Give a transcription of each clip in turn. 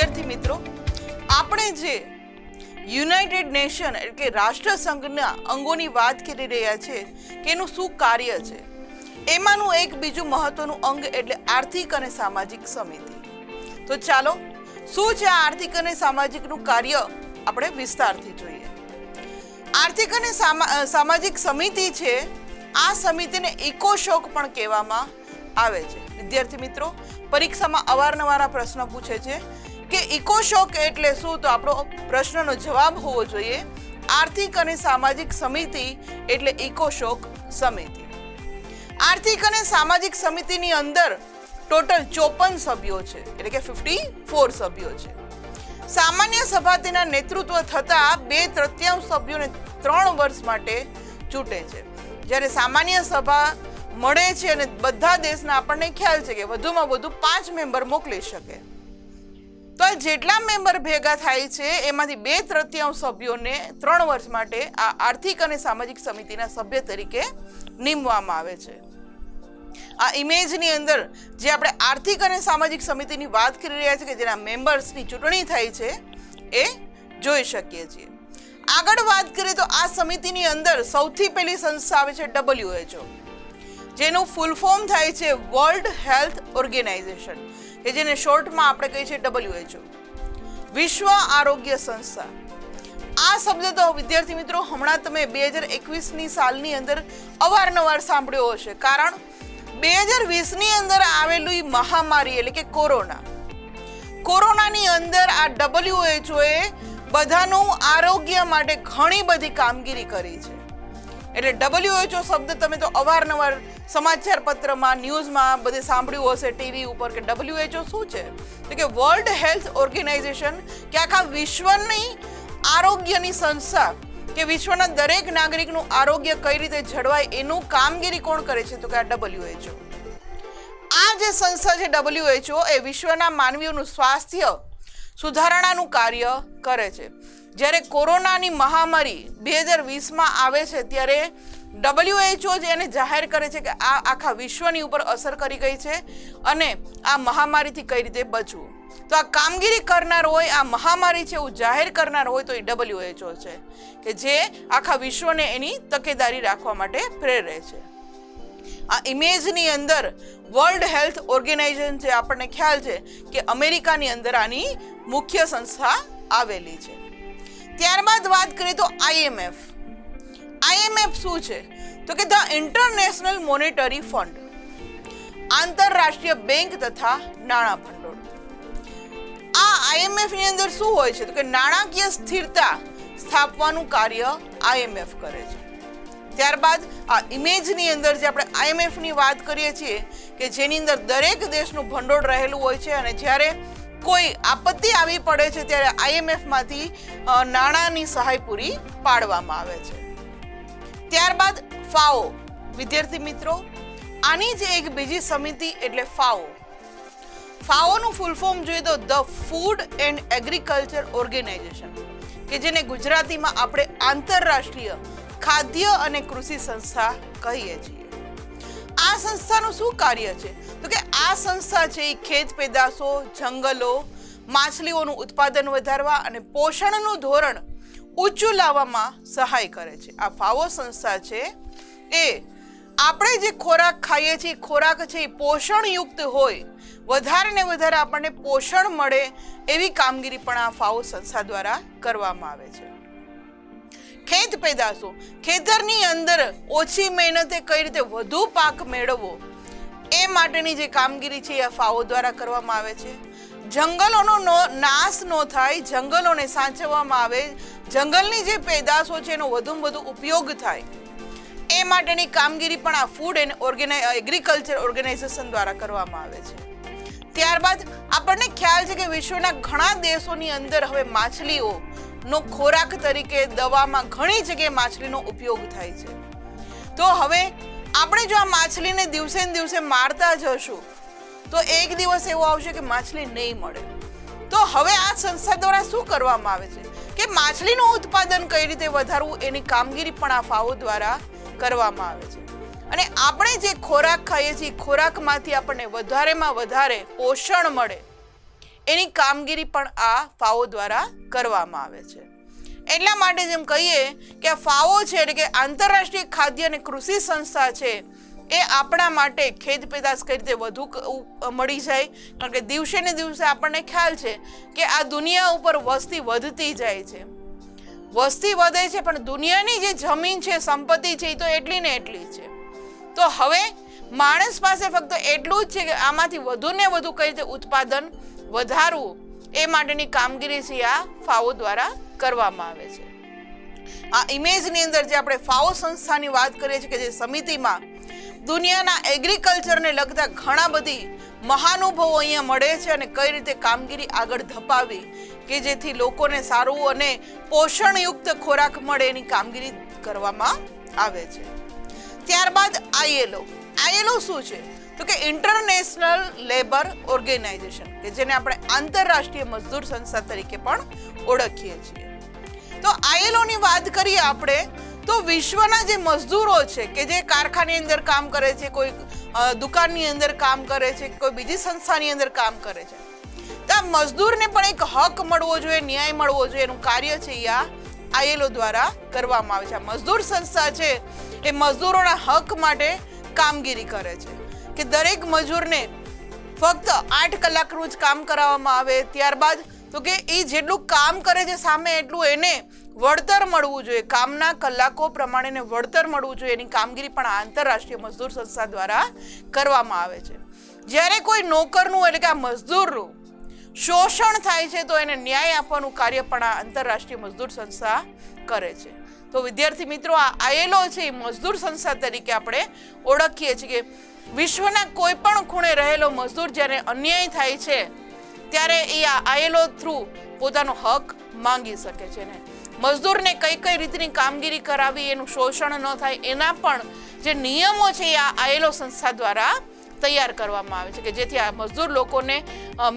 વિદ્યાર્થી મિત્રો, આપણે જે યુનાઇટેડ નેશન એટલે કે રાષ્ટ્રસંઘના અંગોની વાત કરી રહ્યા છે કે એનું શું કાર્ય છે, એમાંનું એક બીજું મહત્વનું અંગ એટલે આર્થિક અને સામાજિક સમિતિ. તો ચાલો શું છે આ આર્થિક અને સામાજિકનું કાર્ય આપણે વિસ્તારથી જોઈએ. આર્થિક અને સામાજિક સમિતિ છે, આ સમિતિને ઇકોશોક પણ કહેવામાં આવે છે. વિદ્યાર્થી મિત્રો, પરીક્ષામાં અવારનવાર આ પ્રશ્ન પૂછે છે કે ઇકોશોક એટલે શું, તો આપણો પ્રશ્નનો જવાબ હોવો જોઈએ આર્થિક અને સામાજિક સમિતિ એટલે ઇકોશોક સમિતિ. આર્થિક અને સામાજિક સમિતિની અંદર ટોટલ 54 સભ્યો છે, એટલે કે 54 સભ્યો છે. સામાન્ય સભા તેના નેતૃત્વ થતા 2/3 સભ્યોને 3 વર્ષ માટે ચૂંટે છે. જ્યારે સામાન્ય સભા મળે છે અને બધા દેશના આપણને ખ્યાલ છે કે વધુમાં વધુ 5 મેમ્બર મોકલી શકે. તો આ જેટલા મેમ્બર ભેગા થાય છે એમાંથી 2/3 સભ્યોને 3 વર્ષ માટે આ આર્થિક અને સામાજિક સમિતિના સભ્ય તરીકે નીમવામાં આવે છે. આ ઇમેજની અંદર જે આપણે આર્થિક અને સામાજિક સમિતિની વાત કરી રહ્યા છીએ કે જેના મેમ્બર્સની ચૂંટણી થાય છે એ જોઈ શકીએ છીએ. આગળ વાત કરીએ તો આ સમિતિની અંદર સૌથી પહેલી સંસ્થા આવે છે WHO, જેનું ફૂલ ફોર્મ થાય છે વર્લ્ડ હેલ્થ ઓર્ગેનાઇઝેશન, કે જેને શોર્ટમાં આપણે કહીએ છીએ WHO, વિશ્વ આરોગ્ય સંસ્થા. આ શબ્દ તો વિદ્યાર્થી મિત્રો હમણાં તમે 2021ની સાલની અંદર અવારનવાર સાંભળ્યો હશે, કારણ 2020ની અંદર આવેલી મહામારી એટલે કે કોરોનાની અંદર આ WHO એ બધાનું આરોગ્ય માટે ઘણી બધી કામગીરી કરી છે. એટલે WHO શબ્દ તમે તો અવારનવાર સમાચાર પત્રમાં, ન્યૂઝમાં બધે સાંભળ્યું હશે, ટીવી ઉપર, કે WHO શું છે તો કે વર્લ્ડ હેલ્થ ઓર્ગેનાઇઝેશન, કે આખા વિશ્વની આરોગ્યની સંસ્થા, કે વિશ્વના દરેક નાગરિકનું આરોગ્ય કઈ રીતે જળવાય એનું કામગીરી કોણ કરે છે તો કે આ WHO. આ જે સંસ્થા છે WHO એ વિશ્વના માનવીઓનું સ્વાસ્થ્ય સુધારણાનું કાર્ય કરે છે. જ્યારે કોરોનાની મહામારી 2020માં આવે છે ત્યારે WHO જ એને જાહેર કરે છે કે આ આખા વિશ્વની ઉપર અસર કરી ગઈ છે અને આ મહામારીથી કઈ રીતે બચવું. તો આ કામગીરી કરનાર હોય, આ મહામારી છે એવું જાહેર કરનાર હોય તો એ WHO છે, કે જે આખા વિશ્વને એની તકેદારી રાખવા માટે પ્રેરે છે. આ ઇમેજની અંદર વર્લ્ડ હેલ્થ ઓર્ગેનાઇઝેશન છે, આપણને ખ્યાલ છે કે અમેરિકાની અંદર આની મુખ્ય સંસ્થા આવેલી છે. ત્યારબાદ વાત કરીએ તો IMF શું છે તો કે ધ ઇન્ટરનેશનલ મોનેટરી ફંડ, આંતરરાષ્ટ્રીય બેંક તથા નાણાં ભંડોળ. આ IMF ની અંદર શું હોય છે તો કે નાણાકીય સ્થિરતા સ્થાપવાનું કાર્ય IMF કરે છે. ત્યારબાદ આ ઇમેજની અંદર જે આપણે IMF ની વાત કરીએ છીએ કે જેની અંદર દરેક દેશનું ભંડોળ રહેલું હોય છે અને જ્યારે કોઈ આપત્તિ આવી પડે છે ત્યારે IMF માંથી નાણાંની સહાય પૂરી પાડવામાં આવે છે. ત્યારબાદ FAO. વિદ્યાર્થી મિત્રો, આની જે એક બીજી સમિતિ એટલે FAO નું ફૂલ ફોર્મ જોઈએ તો the Food and Agriculture Organisation, કે જેને ગુજરાતીમાં આપણે આંતરરાષ્ટ્રીય ખાદ્ય અને કૃષિ સંસ્થા કહીએ છીએ. આ સંસ્થાનું શું કાર્ય છે તો કે આ સંસ્થા છે એ ખેત પેદાશો, જંગલો, માછલીઓનું ઉત્પાદન વધારવા અને પોષણનું ધોરણ ઊંચું લાવવામાં સહાય કરે છે. આ FAO સંસ્થા છે એ આપણે જે ખોરાક ખાઈએ છીએ ખોરાક છે એ પોષણયુક્ત હોય, વધારે ને વધારે આપણને પોષણ મળે એવી કામગીરી પણ આ FAO સંસ્થા દ્વારા કરવામાં આવે છે. ખેત પેદાશો, ખેતરની અંદર ઓછી મહેનતે કઈ રીતે વધુ પાક મેળવવો એ માટેની જે કામગીરી છે એ FAO દ્વારા કરવામાં આવે છે. જંગલોનો નાશ ન થાય, જંગલોને સાચવવામાં આવે, જંગલની જે પેદાશો છે એનો વધુમાં વધુ ઉપયોગ થાય એ માટેની કામગીરી પણ આ ફૂડ એન્ડ એગ્રીકલ્ચર ઓર્ગેનાઇઝેશન દ્વારા કરવામાં આવે છે. ત્યારબાદ આપણને ખ્યાલ છે કે વિશ્વના ઘણા દેશોની અંદર હવે માછલીઓનો ખોરાક તરીકે દવામાં ઘણી જગ્યાએ માછલીનો ઉપયોગ થાય છે. તો હવે આપણે જો આ માછલીને દિવસે ને દિવસે મારતા જશું તો એક દિવસ એવો આવશે કે માછલી નહીં મળે. તો હવે આ સંસ્થા દ્વારા શું કરવામાં આવે છે કે માછલીનું ઉત્પાદન કઈ રીતે વધારવું એની કામગીરી પણ આ FAO દ્વારા કરવામાં આવે છે. અને આપણે જે ખોરાક ખાઈએ છીએ ખોરાકમાંથી આપણને વધારેમાં વધારે પોષણ મળે એની કામગીરી પણ આ ફાઓ દ્વારા કરવામાં આવે છે. એટલા માટે જેમ કહીએ કે આ ફાઓ છે એટલે કે આંતરરાષ્ટ્રીય ખાદ્ય અને કૃષિ સંસ્થા છે એ આપણા માટે ખેત પેદાશ કઈ રીતે વધુ મળી જાય, કારણ કે દિવસે ને દિવસે આપણને ખ્યાલ છે કે આ દુનિયા ઉપર વસ્તી વધતી જાય છે. વસ્તી વધે છે પણ દુનિયાની જે જમીન છે, સંપત્તિ છે, એ તો એટલી ને એટલી છે. તો હવે માણસ પાસે ફક્ત એટલું જ છે કે આમાંથી વધુ ને વધુ કઈ રીતે ઉત્પાદન વધારવું એ માટેની કામગીરી છે આ ફાઓ દ્વારા કરવામાં આવે છે. આ ઇમેજની અંદર જે આપણે ફાઓ સંસ્થાની વાત કરીએ છીએ કે જે સમિતિમાં દુનિયાના એગ્રીકલ્ચરને લગતા ઘણા બધી મહાનુભાવો અહીંયા મળે છે અને કઈ રીતે કામગીરી આગળ ધપાવી કે જેથી લોકોને સારું અને પોષણયુક્ત ખોરાક મળે એની કામગીરી કરવામાં આવે છે. ત્યારબાદ આઈએલઓ શું છે તો કે ઇન્ટરનેશનલ લેબર ઓર્ગેનાઇઝેશન, કે જેને આપણે આંતરરાષ્ટ્રીય મજદૂર સંસ્થા તરીકે પણ ઓળખીએ છીએ. તો આઈએલઓની વાત કરીએ આપણે તો વિશ્વના જે મજદૂરો છે કે જે કારખાની અંદર કામ કરે છે, કોઈ દુકાનની અંદર કામ કરે છે, કોઈ બીજી સંસ્થાની અંદર કામ કરે છે, તો આ મજદૂરને પણ એક હક મળવો જોઈએ, ન્યાય મળવો જોઈએ, એનું કાર્ય છે આ આઈએલઓ દ્વારા કરવામાં આવે છે. આ મજદૂર સંસ્થા છે એ મજદૂરોના હક માટે કામગીરી કરે છે કે દરેક મજૂરને ફક્ત 8 કલાકનું જ કામ કરાવવામાં આવે. ત્યારબાદ તો કે એ જેટલું કામ કરે છે સામે એટલું એને વળતર મળવું જોઈએ, કામના કલાકો પ્રમાણે વળતર મળવું જોઈએ. એની કામગીરી પણ આંતરરાષ્ટ્રીય મજદૂર સંસ્થા દ્વારા કરવામાં આવે છે. જ્યારે કોઈ નોકરનું એટલે કે આ મજદૂરનું શોષણ થાય છે તો એને ન્યાય આપવાનું કાર્ય પણ આ આંતરરાષ્ટ્રીય મજદૂર સંસ્થા કરે છે. તો વિદ્યાર્થી મિત્રો, આ આઈએલઓ છે એ મજદૂર સંસ્થા તરીકે આપણે ઓળખીએ છીએ કે વિશ્વના કોઈ પણ ખૂણે રહેલો મજદૂર જ્યારે અન્યાય થાય છે ત્યારે એ આ આઈએલઓ થ્રુ પોતાનો હક માંગી શકે છે ને મજદૂરને કઈ કઈ રીતની કામગીરી કરાવી, એનું શોષણ ન થાય એના પણ જે નિયમો છે એ આ આઈએલઓ સંસ્થા દ્વારા તૈયાર કરવામાં આવે છે કે જેથી આ મજદૂર લોકોને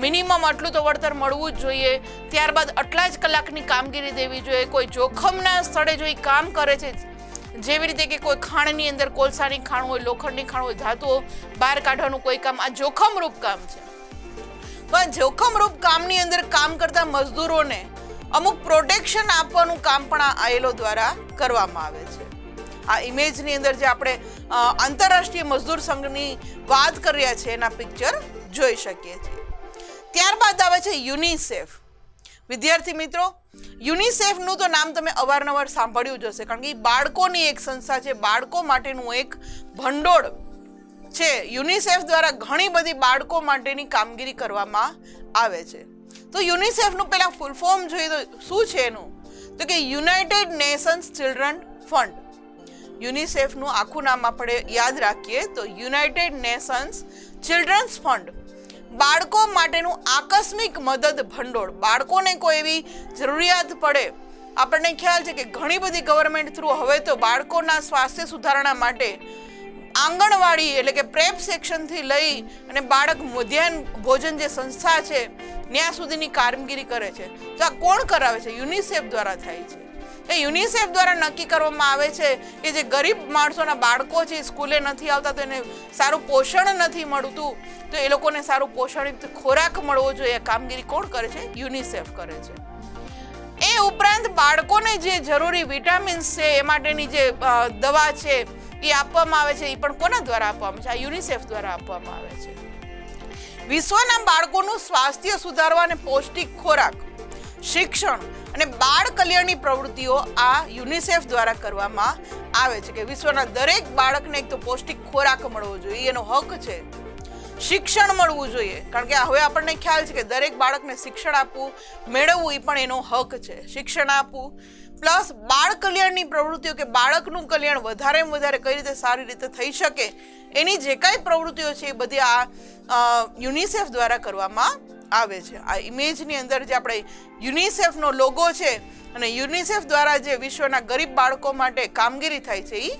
મિનિમમ આટલું તો વળતર મળવું જ જોઈએ. ત્યારબાદ આટલા જ કલાકની કામગીરી દેવી જોઈએ. કોઈ જોખમના સ્થળે જો એ કામ કરે છે, જેવી રીતે કે કોઈ ખાણની અંદર કોલસાની ખાણ હોય, લોખંડની ખાણ હોય, ધાતુઓ બહાર કાઢવાનું કોઈ કામ, આ જોખમરૂપ કામ છે. તો આ જોખમરૂપ કામની અંદર કામ કરતા મજદૂરોને અમુક પ્રોટેક્શન આપવાનું કામ પણ આ આઈએલઓ દ્વારા કરવામાં આવે છે. આ ઇમેજની અંદર જે આપણે આંતરરાષ્ટ્રીય મજદૂર સંઘની વાત કરી રહ્યા છે એના પિક્ચર જોઈ શકીએ છીએ. ત્યારબાદ આવે છે યુનિસેફ. વિદ્યાર્થી મિત્રો, યુનિસેફનું તો નામ તમે અવારનવાર સાંભળ્યું જ હશે, કારણ કે બાળકોની એક સંસ્થા છે, બાળકો માટેનું એક ભંડોળ છે. યુનિસેફ દ્વારા ઘણી બધી બાળકો માટેની કામગીરી કરવામાં આવે છે. તો યુનિસેફનું પહેલા ફૂલ ફોર્મ જોઈએ તો શું છે એનું, તો કે યુનાઇટેડ નેશન્સ ચિલ્ડ્રન ફંડ. યુનિસેફનું આખું નામ આપણે યાદ રાખીએ તો યુનાઇટેડ નેશન્સ ચિલ્ડ્રન્સ ફંડ. બાળકો માટેનું આકસ્મિક મદદ ભંડોળ. બાળકોને કોઈ એવી જરૂરિયાત પડે, આપણને ખ્યાલ છે કે ઘણી બધી ગવર્મેન્ટ થ્રુ હવે તો બાળકોના સ્વાસ્થ્ય સુધારણા માટે આંગણવાડી એટલે કે પ્રેપ સેક્શનથી લઈ અને બાળક મધ્યાહન ભોજન જે સંસ્થા છે ત્યાં સુધીની કામગીરી કરે છે. તો આ કોણ કરાવે છે? યુનિસેફ દ્વારા થાય છે. એ યુનિસેફ દ્વારા નક્કી કરવામાં આવે છે કે જે ગરીબ માણસોના બાળકો છે સ્કૂલે નથી આવતા, તો એને સારું પોષણ નથી મળતું, તો એ લોકોને સારું પોષણયુક્ત ખોરાક મળવો જોઈએ. કામગીરી કોણ કરે છે? યુનિસેફ કરે છે. એ ઉપરાંત બાળકોને જે જરૂરી વિટામિન્સ છે એ માટેની જે દવા છે એ આપવામાં આવે છે, એ પણ કોના દ્વારા આપવામાં છે? આ યુનિસેફ દ્વારા આપવામાં આવે છે. વિશ્વના બાળકોનું સ્વાસ્થ્ય સુધારવા અને પૌષ્ટિક ખોરાક, શિક્ષણ અને બાળ કલ્યાણની પ્રવૃત્તિઓ આ યુનિસેફ દ્વારા કરવામાં આવે છે કે વિશ્વના દરેક બાળકને એક તો પૌષ્ટિક ખોરાક મળવો જોઈએ, એનો હક છે. શિક્ષણ મળવું જોઈએ, કારણ કે હવે આપણને ખ્યાલ છે કે દરેક બાળકને શિક્ષણ આપવું, મેળવવું એ પણ એનો હક છે. શિક્ષણ આપવું પ્લસ બાળ કલ્યાણની પ્રવૃત્તિઓ કે બાળકનું કલ્યાણ વધારેમાં વધારે કઈ રીતે સારી રીતે થઈ શકે એની જે કાંઈ પ્રવૃત્તિઓ છે એ બધી આ યુનિસેફ દ્વારા કરવામાં આવે છે. આ ઇમેજની અંદર જે આપણે યુનિસેફનો લોગો છે અને યુનિસેફ દ્વારા જે વિશ્વના ગરીબ બાળકો માટે કામગીરી થાય છે એ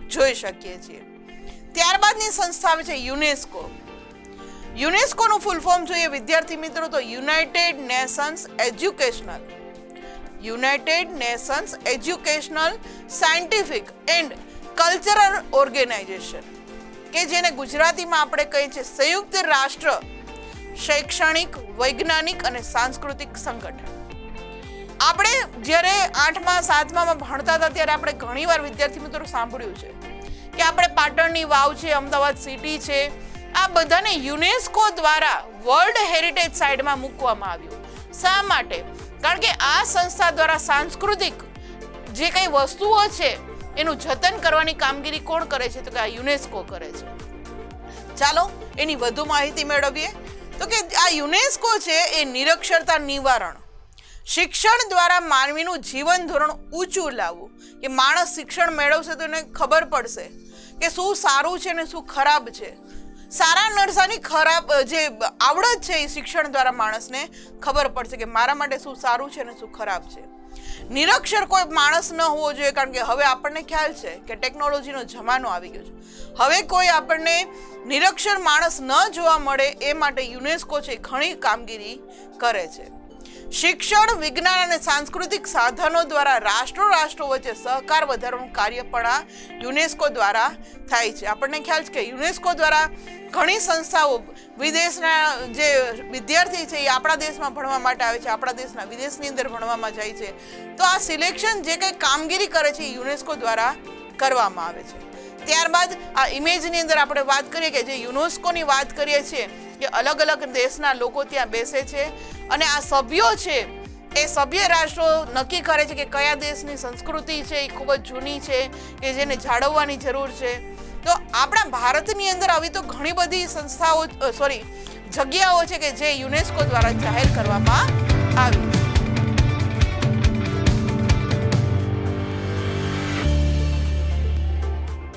જોઈ શકીએ છીએ. ત્યારબાદની સંસ્થા આવે છે યુનેસ્કો. યુનેસ્કોનું ફૂલ ફોર્મ જોઈએ વિદ્યાર્થી મિત્રો તો United Nations Educational Scientific and Cultural Organisation, કે જેને ગુજરાતીમાં આપણે કહીએ છીએ સંયુક્ત રાષ્ટ્ર શૈક્ષણિક, વૈજ્ઞાનિક અને સાંસ્કૃતિક સંગઠન. આપણે જ્યારે 8મા 7મામાં ભણતા હતા ત્યારે આપણે ઘણીવાર વિદ્યાર્થી મિત્રો સાંભળ્યું છે કે આપણે પાટણની વાવ છે, અમદાવાદ સિટી છે, આ બધાને યુનેસ્કો દ્વારા વર્લ્ડ હેરિટેજ સાઇટમાં મૂકવામાં આવ્યું. શા માટે? કારણ કે આ સંસ્થા દ્વારા સાંસ્કૃતિક જે કંઈ વસ્તુઓ છે એનું જતન કરવાની કામગીરી કોણ કરે છે? તો કે આ યુનેસ્કો કરે છે. ચાલો એની વધુ માહિતી મેળવીએ. તો કે આ યુનેસ્કો છે એ નિરક્ષરતા નિવારણ, શિક્ષણ દ્વારા માનવીનું જીવન ધોરણ ઊંચું લાવવું, કે માણસ શિક્ષણ મેળવશે તો એને ખબર પડશે કે શું સારું છે ને શું ખરાબ છે. સારા નરસાની ખરાબ જે આવડત છે એ શિક્ષણ દ્વારા માણસને ખબર પડશે કે મારા માટે શું સારું છે ને શું ખરાબ છે. નિરક્ષર કોઈ માણસ ન હોવો જોઈએ, કારણ કે હવે આપણને ખ્યાલ છે કે ટેકનોલોજીનો જમાનો આવી ગયો છે. હવે કોઈ આપણને નિરક્ષર માણસ ન જોવા મળે એ માટે યુનેસ્કો છે ઘણી કામગીરી કરે છે. શિક્ષણ, વિજ્ઞાન અને સાંસ્કૃતિક સાધનો દ્વારા રાષ્ટ્રો વચ્ચે સહકાર વધારવાનું કાર્ય પણ આ યુનેસ્કો દ્વારા થાય છે. આપણને ખ્યાલ છે કે યુનેસ્કો દ્વારા ઘણી સંસ્થાઓ વિદેશના જે વિદ્યાર્થી છે એ આપણા દેશમાં ભણવા માટે આવે છે, આપણા દેશના વિદેશની અંદર ભણવામાં જાય છે. તો આ સિલેક્શન જે કંઈ કામગીરી કરે છે એ યુનેસ્કો દ્વારા કરવામાં આવે છે. ત્યારબાદ આ ઇમેજની અંદર આપણે વાત કરીએ કે જે યુનેસ્કોની વાત કરીએ છીએ કે અલગ અલગ દેશના લોકો ત્યાં બેસે છે અને આ સભ્યો છે એ સભ્ય રાષ્ટ્રો નક્કી કરે છે કે કયા દેશની સંસ્કૃતિ છે એ ખૂબ જ જૂની છે કે જેને જાળવવાની જરૂર છે. તો આપણા ભારતની અંદર આવી તો ઘણી બધી જગ્યાઓ છે કે જે યુનેસ્કો દ્વારા જાહેર કરવામાં આવી.